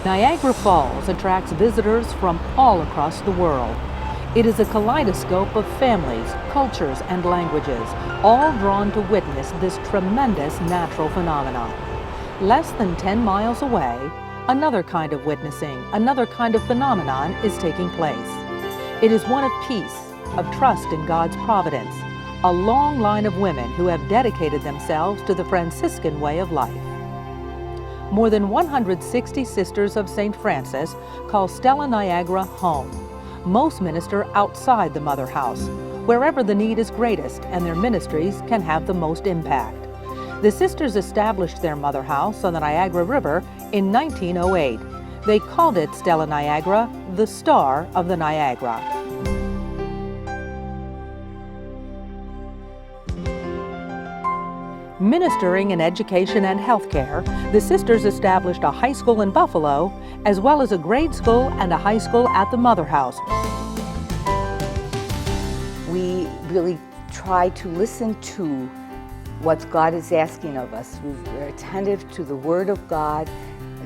Niagara Falls attracts visitors from all across the world. It is a kaleidoscope of families, cultures, and languages, all drawn to witness this tremendous natural phenomenon. Less than 10 miles away, another kind of witnessing, another kind of phenomenon is taking place. It is one of peace, of trust in God's providence, a long line of women who have dedicated themselves to the Franciscan way of life. More than 160 Sisters of St. Francis call Stella Niagara home. Most minister outside the Mother House, wherever the need is greatest and their ministries can have the most impact. The sisters established their Mother House on the Niagara River in 1908. They called it Stella Niagara, the Star of the Niagara. Ministering in education and healthcare, the sisters established a high school in Buffalo, as well as a grade school and a high school at the Mother House. We really try to listen to what God is asking of us. We're attentive to the Word of God,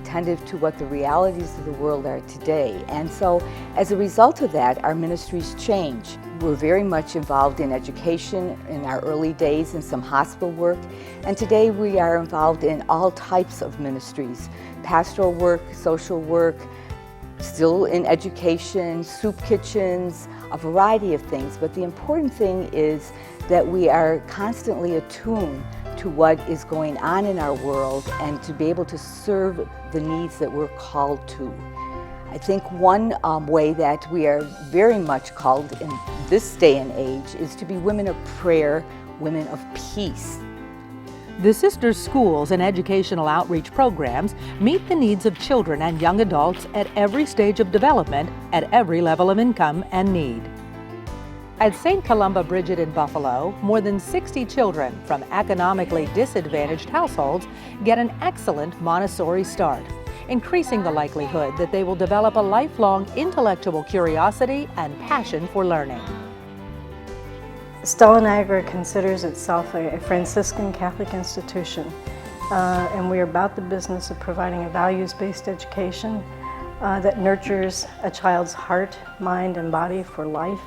attentive to what the realities of the world are today. And so, as a result of that, our ministries change. We're very much involved in education in our early days and some hospital work. And today we are involved in all types of ministries, pastoral work, social work, still in education, soup kitchens, a variety of things. But the important thing is that we are constantly attuned to what is going on in our world and to be able to serve the needs that we're called to. I think one way that we are very much called in this day and age is to be women of prayer, women of peace. The sisters' schools and educational outreach programs meet the needs of children and young adults at every stage of development, at every level of income and need. At St. Columba Bridget in Buffalo, more than 60 children from economically disadvantaged households get an excellent Montessori start, increasing the likelihood that they will develop a lifelong intellectual curiosity and passion for learning. Stella Niagara considers itself a Franciscan Catholic institution, and we are about the business of providing a values-based education that nurtures a child's heart, mind, and body for life.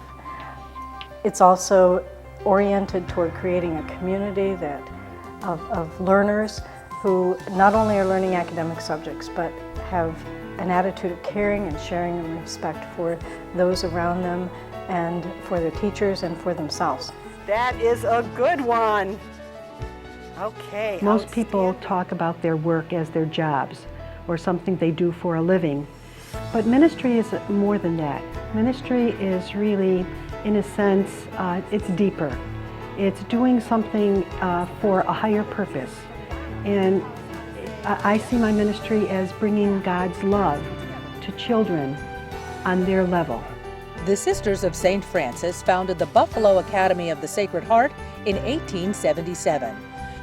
It's also oriented toward creating a community of learners who not only are learning academic subjects, but have an attitude of caring and sharing and respect for those around them and for their teachers and for themselves. That is a good one. Okay. Most people talk about their work as their jobs or something they do for a living, but ministry is more than that. Ministry is really, in a sense, it's deeper. It's doing something for a higher purpose. And I see my ministry as bringing God's love to children on their level. The Sisters of St. Francis founded the Buffalo Academy of the Sacred Heart in 1877.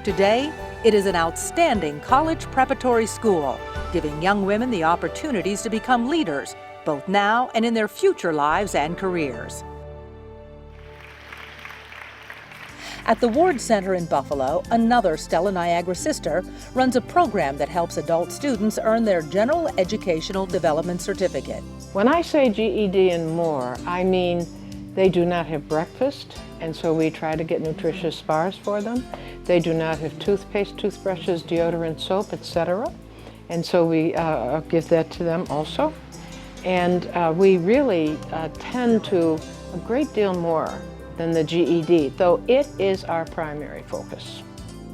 Today, it is an outstanding college preparatory school, giving young women the opportunities to become leaders, both now and in their future lives and careers. At the Ward Center in Buffalo, another Stella Niagara sister runs a program that helps adult students earn their General Educational Development Certificate. When I say GED and more, I mean they do not have breakfast, and so we try to get nutritious bars for them. They do not have toothpaste, toothbrushes, deodorant, soap, etc. And so we give that to them also. And we really tend to a great deal more than the GED, though it is our primary focus.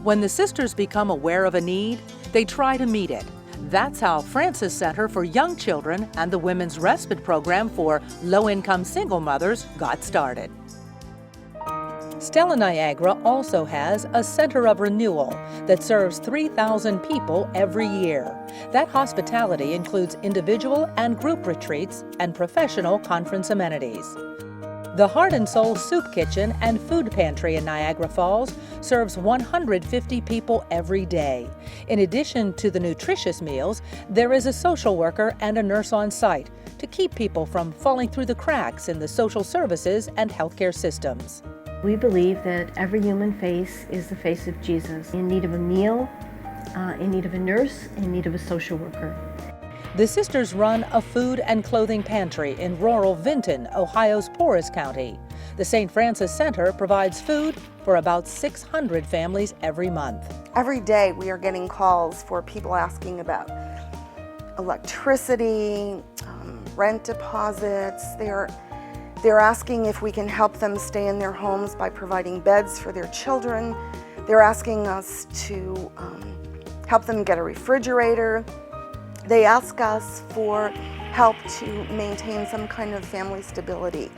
When the sisters become aware of a need, they try to meet it. That's how Francis Center for Young Children and the Women's Respite Program for low-income single mothers got started. Stella Niagara also has a Center of Renewal that serves 3,000 people every year. That hospitality includes individual and group retreats and professional conference amenities. The Heart and Soul Soup Kitchen and Food Pantry in Niagara Falls serves 150 people every day. In addition to the nutritious meals, there is a social worker and a nurse on site to keep people from falling through the cracks in the social services and healthcare systems. We believe that every human face is the face of Jesus, in need of a meal, in need of a nurse, in need of a social worker. The sisters run a food and clothing pantry in rural Vinton, Ohio's poorest county. The St. Francis Center provides food for about 600 families every month. Every day we are getting calls for people asking about electricity, rent deposits. They're asking if we can help them stay in their homes by providing beds for their children. They're asking us to help them get a refrigerator. They ask us for help to maintain some kind of family stability.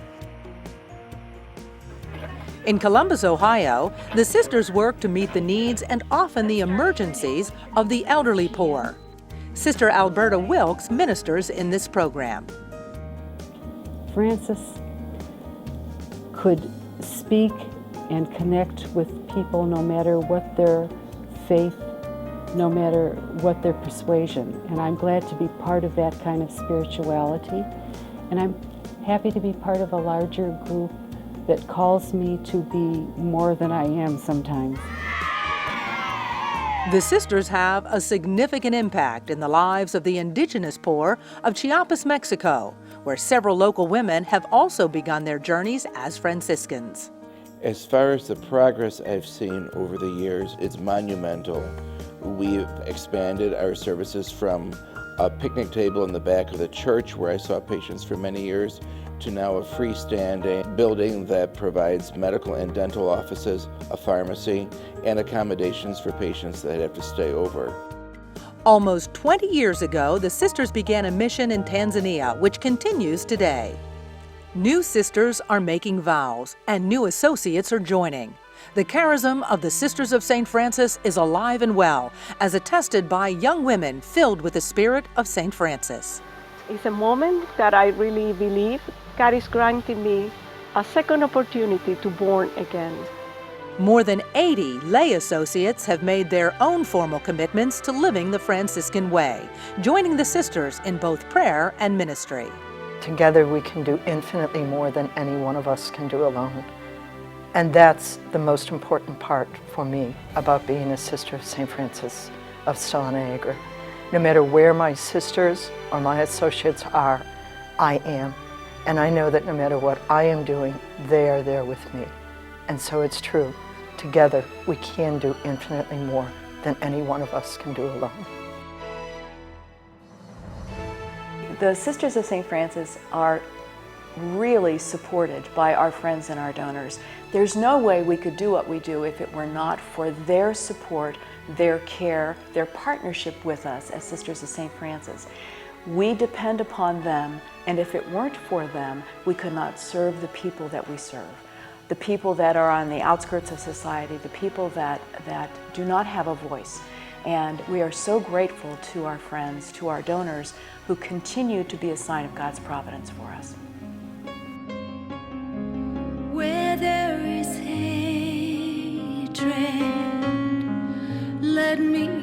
In Columbus, Ohio, the sisters work to meet the needs and often the emergencies of the elderly poor. Sister Alberta Wilkes ministers in this program. Francis could speak and connect with people no matter what their faith, no matter what their persuasion. And I'm glad to be part of that kind of spirituality. And I'm happy to be part of a larger group that calls me to be more than I am sometimes. The sisters have a significant impact in the lives of the indigenous poor of Chiapas, Mexico, where several local women have also begun their journeys as Franciscans. As far as the progress I've seen over the years, it's monumental. We've expanded our services from a picnic table in the back of the church where I saw patients for many years to now a freestanding building that provides medical and dental offices, a pharmacy, and accommodations for patients that have to stay over. Almost 20 years ago, the sisters began a mission in Tanzania, which continues today. New sisters are making vows, and new associates are joining. The charism of the Sisters of St. Francis is alive and well, as attested by young women filled with the spirit of St. Francis. It's a moment that I really believe God is granting me a second opportunity to born again. More than 80 lay associates have made their own formal commitments to living the Franciscan way, joining the sisters in both prayer and ministry. Together we can do infinitely more than any one of us can do alone. And that's the most important part for me about being a Sister of St. Francis of Stella Niagara. No matter where my sisters or my associates are, I am. And I know that no matter what I am doing, they are there with me. And so it's true. Together, we can do infinitely more than any one of us can do alone. The Sisters of St. Francis are really supported by our friends and our donors. There's no way we could do what we do if it were not for their support, their care, their partnership with us as Sisters of St. Francis. We depend upon them, and if it weren't for them, we could not serve the people that we serve. The people that are on the outskirts of society, the people that do not have a voice. And we are so grateful to our friends, to our donors, who continue to be a sign of God's providence for us. Where there is hatred, let me